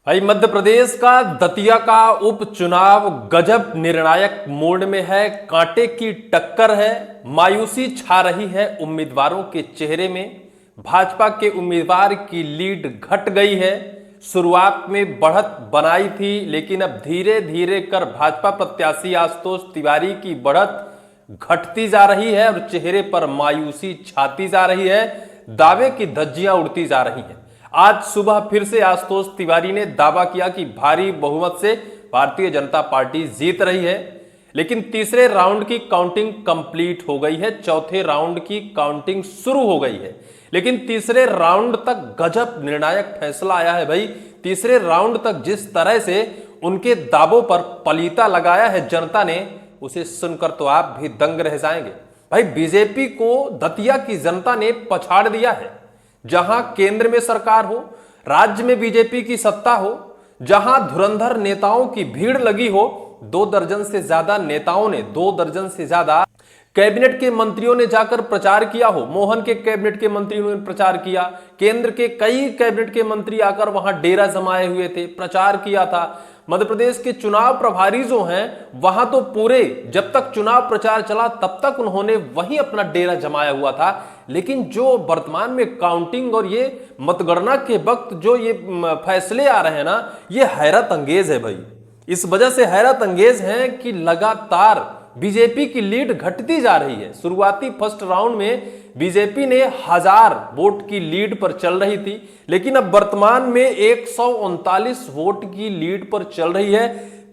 भाई मध्य प्रदेश का दतिया का उपचुनाव गजब निर्णायक मोड़ में है। कांटे की टक्कर है। मायूसी छा रही है उम्मीदवारों के चेहरे में। भाजपा के उम्मीदवार की लीड घट गई है। शुरुआत में बढ़त बनाई थी, लेकिन अब धीरे धीरे कर भाजपा प्रत्याशी आशुतोष तिवारी की बढ़त घटती जा रही है और चेहरे पर मायूसी छाती जा रही है। दावे की धज्जियां उड़ती जा रही हैं। आज सुबह फिर से आशुतोष तिवारी ने दावा किया कि भारी बहुमत से भारतीय जनता पार्टी जीत रही है, लेकिन तीसरे राउंड की काउंटिंग कंप्लीट हो गई है। चौथे राउंड की काउंटिंग शुरू हो गई है, लेकिन तीसरे राउंड तक गजब निर्णायक फैसला आया है। भाई तीसरे राउंड तक जिस तरह से उनके दावों पर पलीता लगाया है जनता ने, उसे सुनकर तो आप भी दंग रह जाएंगे। भाई बीजेपी को दतिया की जनता ने पछाड़ दिया है। जहां केंद्र में सरकार हो, राज्य में बीजेपी की सत्ता हो, जहां धुरंधर नेताओं की भीड़ लगी हो, 2 दर्जन से ज्यादा नेताओं ने, 2 दर्जन से ज्यादा कैबिनेट के मंत्रियों ने जाकर प्रचार किया हो। मोहन के कैबिनेट के मंत्रियों ने प्रचार किया, केंद्र के कई कैबिनेट के मंत्री आकर वहां डेरा जमाए हुए थे, प्रचार किया था। मध्य प्रदेश के चुनाव प्रभारी जो हैं, वहां तो पूरे जब तक चुनाव प्रचार चला तब तक उन्होंने वहीं अपना डेरा जमाया हुआ था। लेकिन जो वर्तमान में काउंटिंग और ये मतगणना के वक्त जो ये फैसले आ रहे हैं ना, ये हैरत अंगेज है। भाई इस वजह से हैरत अंगेज है कि लगातार बीजेपी की लीड घटती जा रही है। शुरुआती फर्स्ट राउंड में बीजेपी ने 1000 वोट की लीड पर चल रही थी, लेकिन अब वर्तमान में 139 वोट की लीड पर चल रही है।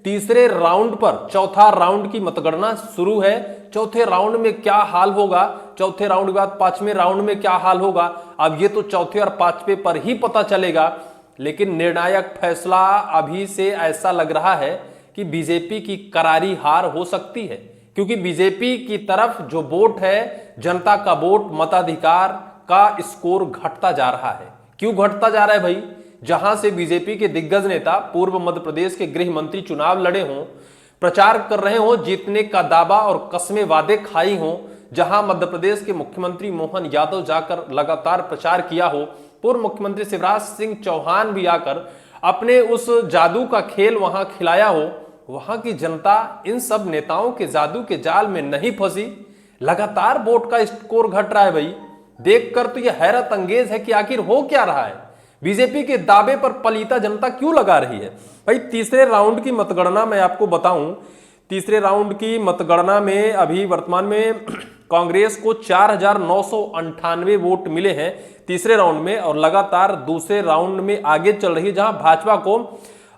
तीसरे राउंड पर चौथा राउंड की मतगणना शुरू है। चौथे राउंड में क्या हाल होगा, चौथे राउंड के बाद पांचवें राउंड में क्या हाल होगा, अब ये तो चौथे और पांचवें पर ही पता चलेगा। लेकिन निर्णायक फैसला अभी से ऐसा लग रहा है कि बीजेपी की करारी हार हो सकती है, क्योंकि बीजेपी की तरफ जो वोट है, जनता का वोट, मताधिकार का स्कोर घटता जा रहा है। क्यों घटता जा रहा है भाई? जहां से बीजेपी के दिग्गज नेता पूर्व मध्य प्रदेश के गृह मंत्री चुनाव लड़े हों, प्रचार कर रहे हो, जीतने का दावा और कस्में वादे खाई हो, जहां मध्य प्रदेश के मुख्यमंत्री मोहन यादव जाकर लगातार प्रचार किया हो, पूर्व मुख्यमंत्री शिवराज सिंह चौहान भी आकर अपने उस जादू का खेल वहां खिलाया हो, वहां की जनता इन सब नेताओं के जादू के जाल में नहीं फंसी। लगातार वोट का स्कोर घट रहा है। भाई देखकर तो यह हैरत अंगेज है कि आखिर हो क्या रहा है। बीजेपी के दावे पर पलीता जनता क्यों लगा रही है? भाई तीसरे राउंड की मतगणना मैं आपको बताऊं, तीसरे राउंड की मतगणना में अभी वर्तमान में कांग्रेस को 4998 वोट मिले हैं तीसरे राउंड में, और लगातार दूसरे राउंड में आगे चल रही है, जहां भाजपा को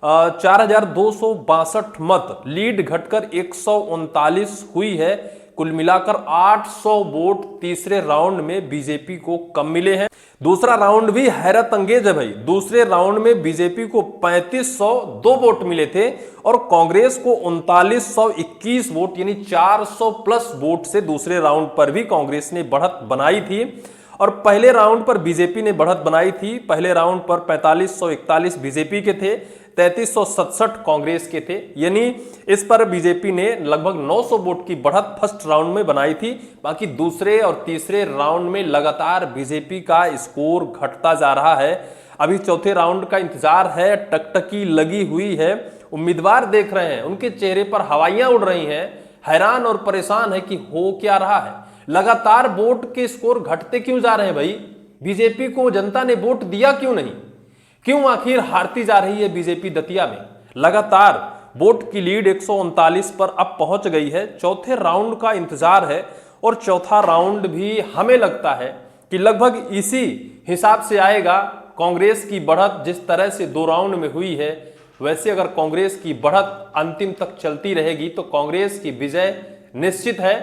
4262 मत, लीड घटकर 139 हुई है। कुल मिलाकर 800 वोट तीसरे राउंड में बीजेपी को कम मिले हैं। दूसरा राउंड भी हैरत अंगेज है। भाई दूसरे राउंड में बीजेपी को 3502 वोट मिले थे और कांग्रेस को 3921 वोट, यानी 400 प्लस वोट से दूसरे राउंड पर भी कांग्रेस ने बढ़त बनाई थी। और पहले राउंड पर बीजेपी ने बढ़त बनाई थी। पहले राउंड पर 4541 बीजेपी के थे, 3367 कांग्रेस के थे, यानी इस पर बीजेपी ने लगभग 900 वोट की बढ़त फर्स्ट राउंड में बनाई थी। बाकी दूसरे और तीसरे राउंड में लगातार बीजेपी का स्कोर घटता जा रहा है। अभी चौथे राउंड का इंतजार है, टकटकी लगी हुई है, उम्मीदवार देख रहे हैं, उनके चेहरे पर हवाइयां उड़ रही हैं, हैरान और परेशान है कि हो क्या रहा है। लगातार वोट के स्कोर घटते क्यों जा रहे हैं? भाई बीजेपी को जनता ने वोट दिया क्यों नहीं? क्यों आखिर हारती जा रही है बीजेपी दतिया में? लगातार वोट की लीड 139 पर अब पहुंच गई है। चौथे राउंड का इंतजार है और चौथा राउंड भी हमें लगता है कि लगभग इसी हिसाब से आएगा। कांग्रेस की बढ़त जिस तरह से 2 राउंड में हुई है, वैसे अगर कांग्रेस की बढ़त अंतिम तक चलती रहेगी तो कांग्रेस की विजय निश्चित है,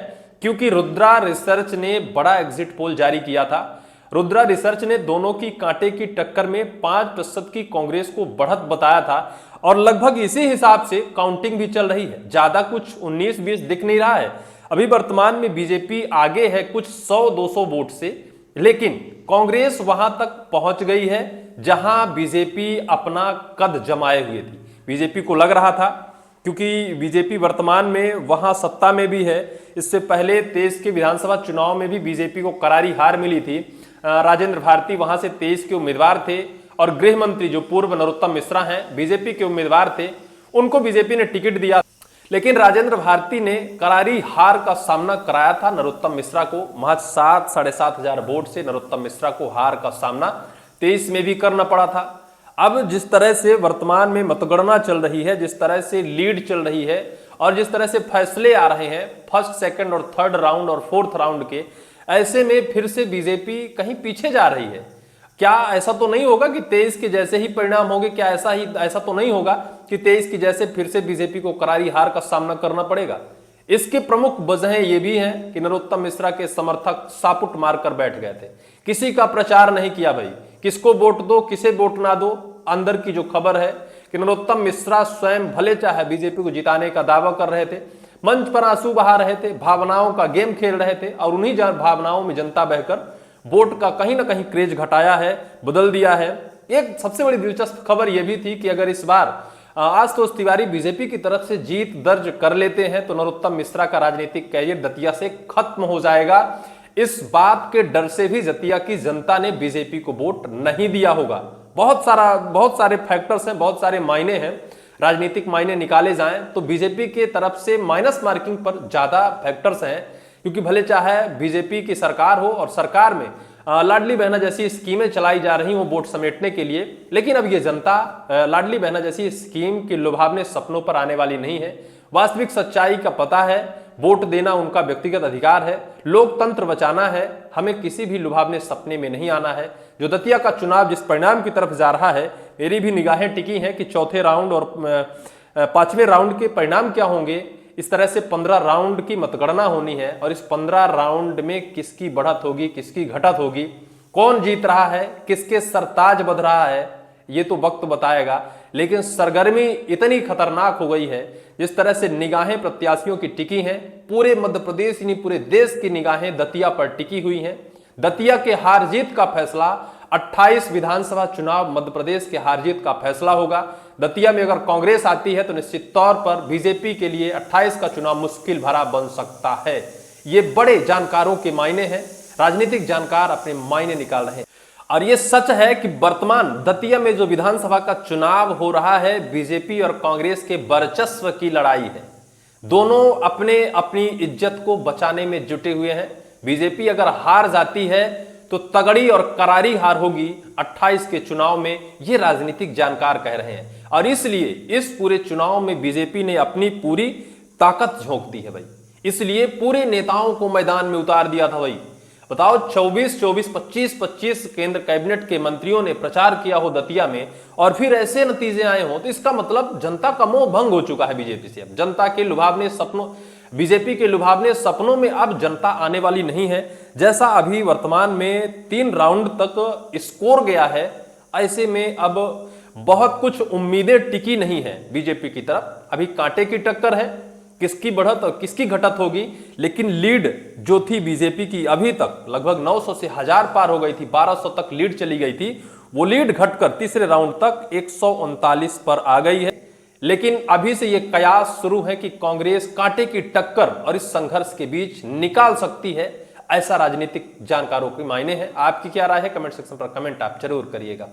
क्योंकि रुद्रा रिसर्च ने बड़ा एग्जिट पोल जारी किया था। रुद्रा रिसर्च ने दोनों की कांटे की टक्कर में 5% की कांग्रेस को बढ़त बताया था और लगभग इसी हिसाब से काउंटिंग भी चल रही है। ज्यादा कुछ 19-20 दिख नहीं रहा है। अभी वर्तमान में बीजेपी आगे है कुछ 100-200 वोट से, लेकिन कांग्रेस वहां तक पहुंच गई है जहां बीजेपी अपना कद जमाए हुए थी। बीजेपी को लग रहा था, क्योंकि बीजेपी वर्तमान में वहां सत्ता में भी है। इससे पहले 23 के विधानसभा चुनाव में भी बीजेपी को करारी हार मिली थी। राजेंद्र भारती वहां से 23 के उम्मीदवार थे और गृह मंत्री जो पूर्व नरोत्तम मिश्रा हैं, बीजेपी के उम्मीदवार थे, उनको बीजेपी ने टिकट दिया। लेकिन राजेंद्र भारती ने करारी हार का सामना कराया था नरोत्तम मिश्रा को। महज 7-7.5 वोट से नरोत्तम मिश्रा को हार का सामना 23 में भी करना पड़ा था। अब जिस तरह से वर्तमान में मतगणना चल रही है, जिस तरह से लीड चल रही है और जिस तरह से फैसले आ रहे हैं फर्स्ट, सेकंड और थर्ड राउंड और फोर्थ राउंड के, ऐसे में फिर से बीजेपी कहीं पीछे जा रही है। क्या ऐसा तो नहीं होगा कि 23 के जैसे ही परिणाम होंगे? क्या ऐसा तो नहीं होगा कि 23 की जैसे फिर से बीजेपी को करारी हार का सामना करना पड़ेगा? इसके प्रमुख वजहें ये भी हैं कि नरोत्तम मिश्रा के समर्थक सापुट मारकर बैठ गए थे। किसी का प्रचार नहीं किया भाई, किसको वोट दो, किसे वोट ना दो। अंदर की जो खबर है कि नरोत्तम मिश्रा स्वयं भले चाहे बीजेपी को जिताने का दावा कर रहे थे, मंच पर आंसू बहा रहे थे, भावनाओं का गेम खेल रहे थे और उन्हीं भावनाओं में जनता बहकर वोट का कहीं ना कहीं क्रेज घटाया है, बदल दिया है। एक सबसे बड़ी दिलचस्प खबर यह भी थी कि अगर इस बार आशुतोष तिवारी बीजेपी की तरफ से जीत दर्ज कर लेते हैं तो नरोत्तम मिश्रा का राजनीतिक कैरियर दतिया से खत्म हो जाएगा। इस बात के डर से भी दतिया की जनता ने बीजेपी को वोट नहीं दिया होगा। बहुत सारे फैक्टर्स हैं, बहुत सारे मायने हैं। राजनीतिक मायने निकाले जाएं तो बीजेपी के तरफ से माइनस मार्किंग पर ज्यादा फैक्टर्स हैं, क्योंकि भले चाहे बीजेपी की सरकार हो और सरकार में लाडली बहना जैसी स्कीमें चलाई जा रही हो वोट समेटने के लिए, लेकिन अब ये जनता लाडली बहना जैसी स्कीम के लुभावने सपनों पर आने वाली नहीं है। वास्तविक सच्चाई का पता है, वोट देना उनका व्यक्तिगत अधिकार है, लोकतंत्र बचाना है, हमें किसी भी लुभावने सपने में नहीं आना है। जो दतिया का चुनाव जिस परिणाम की तरफ जा रहा है, मेरी भी निगाहें टिकी हैं कि चौथे राउंड और पांचवें राउंड के परिणाम क्या होंगे। इस तरह से 15 राउंड की मतगणना होनी है और इस 15 राउंड में किसकी बढ़त होगी, किसकी घटत होगी, कौन जीत रहा है, किसके सरताज बध रहा है, ये तो वक्त बताएगा। लेकिन सरगर्मी इतनी खतरनाक हो गई है, जिस तरह से निगाहें प्रत्याशियों की टिकी हैं, पूरे मध्य प्रदेश यानी पूरे देश की निगाहें दतिया पर टिकी हुई हैं। दतिया के हार जीत का फैसला 28 विधानसभा चुनाव मध्य प्रदेश के हार जीत का फैसला होगा। दतिया में अगर कांग्रेस आती है तो निश्चित तौर पर बीजेपी के लिए 28 का चुनाव मुश्किल भरा बन सकता है। ये बड़े जानकारों के मायने हैं, राजनीतिक जानकार अपने मायने निकाल रहे हैं। और ये सच है कि वर्तमान दतिया में जो विधानसभा का चुनाव हो रहा है, बीजेपी और कांग्रेस के वर्चस्व की लड़ाई है। दोनों अपनी इज्जत को बचाने में जुटे हुए हैं। बीजेपी अगर हार जाती है तो तगड़ी और करारी हार होगी 28 के चुनाव में, ये राजनीतिक जानकार कह रहे हैं। और इसलिए इस पूरे चुनाव में बीजेपी ने अपनी पूरी ताकत झोंक दी है भाई। इसलिए पूरे नेताओं को मैदान में उतार दिया था भाई। बताओ 24-24, 25-25 केंद्र कैबिनेट के मंत्रियों ने प्रचार किया हो दतिया में और फिर ऐसे नतीजे आए हो, तो इसका मतलब जनता का मोह भंग हो चुका है बीजेपी से। अब जनता के लुभावने सपनों, बीजेपी के लुभावने सपनों में अब जनता आने वाली नहीं है। जैसा अभी वर्तमान में 3 राउंड तक स्कोर गया है, ऐसे में अब बहुत कुछ उम्मीदें टिकी नहीं है बीजेपी की तरफ। अभी कांटे की टक्कर है, किसकी बढ़त और किसकी घटत होगी। लेकिन लीड जो थी बीजेपी की अभी तक लगभग 900 से 1000 पार हो गई थी, 1200 तक लीड चली गई थी, वो लीड घटकर तीसरे राउंड तक 139 पर आ गई है। लेकिन अभी से ये कयास शुरू है कि कांग्रेस कांटे की टक्कर और इस संघर्ष के बीच निकाल सकती है, ऐसा राजनीतिक जानकारों के मायने हैं। आपकी क्या राय है? कमेंट सेक्शन पर कमेंट आप जरूर करिएगा।